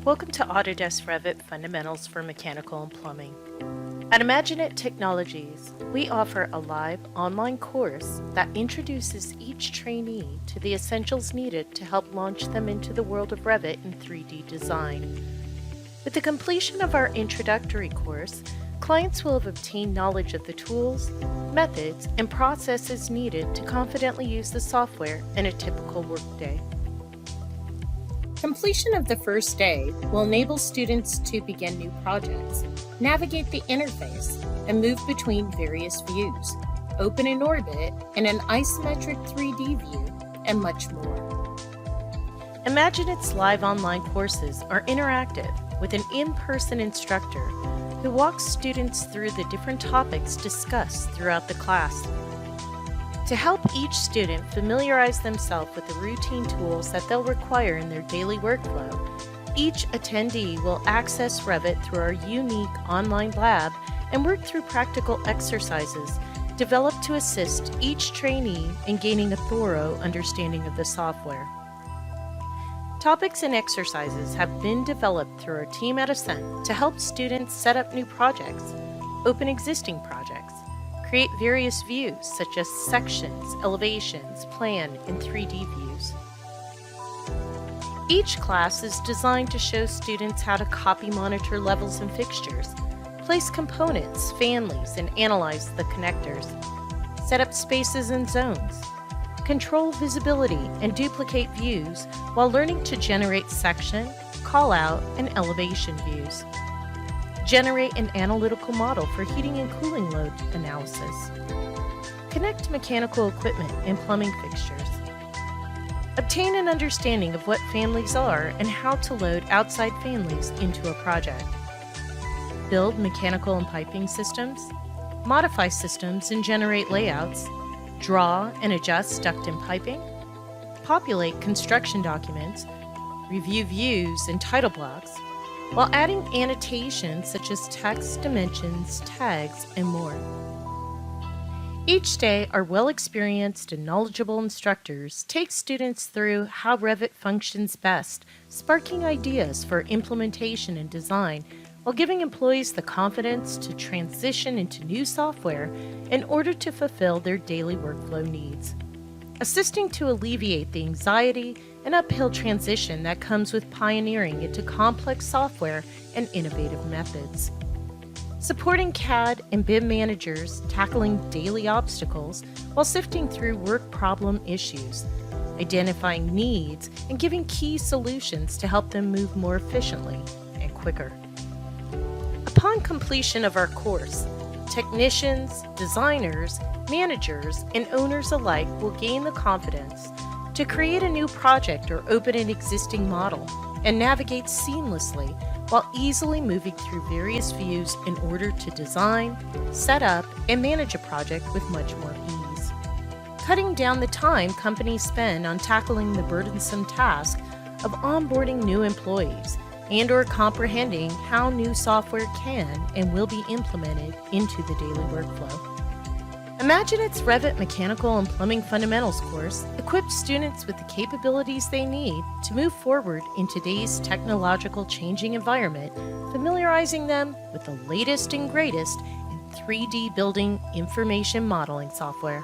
Welcome to Autodesk Revit Fundamentals for Mechanical and Plumbing. At IMAGINiT Technologies, we offer a live online course that introduces each trainee to the essentials needed to help launch them into the world of Revit and 3D design. With the completion of our introductory course, clients will have obtained knowledge of the tools, methods, and processes needed to confidently use the software in a typical workday. Completion of the first day will enable students to begin new projects, navigate the interface, and move between various views, open in orbit and an isometric 3D view, and much more. IMAGINiT's live online courses are interactive with an in-person instructor who walks students through the different topics discussed throughout the class. To help each student familiarize themselves with the routine tools that they'll require in their daily workflow, each attendee will access Revit through our unique online lab and work through practical exercises developed to assist each trainee in gaining a thorough understanding of the software. Topics and exercises have been developed through our team at Ascent to help students set up new projects, open existing projects, create various views such as sections, elevations, plan, and 3D views. Each class is designed to show students how to copy monitor levels and fixtures, place components, families, and analyze the connectors, set up spaces and zones, control visibility and duplicate views while learning to generate section, call-out, and elevation views. Generate an analytical model for heating and cooling load analysis. Connect mechanical equipment and plumbing fixtures. Obtain an understanding of what families are and how to load outside families into a project. Build mechanical and piping systems. Modify systems and generate layouts. Draw and adjust duct and piping. Populate construction documents. Review views and title blocks, while adding annotations such as text, dimensions, tags, and more. Each day, our well-experienced and knowledgeable instructors take students through how Revit functions best, sparking ideas for implementation and design, while giving employees the confidence to transition into new software in order to fulfill their daily workflow needs, assisting to alleviate the anxiety and uphill transition that comes with pioneering into complex software and innovative methods. Supporting CAD and BIM managers tackling daily obstacles while sifting through work problem issues, identifying needs, and giving key solutions to help them move more efficiently and quicker. Upon completion of our course, technicians, designers, managers, and owners alike will gain the confidence to create a new project or open an existing model and navigate seamlessly while easily moving through various views in order to design, set up, and manage a project with much more ease. Cutting down the time companies spend on tackling the burdensome task of onboarding new employees and/or comprehending how new software can and will be implemented into the daily workflow. IMAGINiT's Revit Mechanical and Plumbing Fundamentals course equips students with the capabilities they need to move forward in today's technological changing environment, familiarizing them with the latest and greatest in 3D building information modeling software.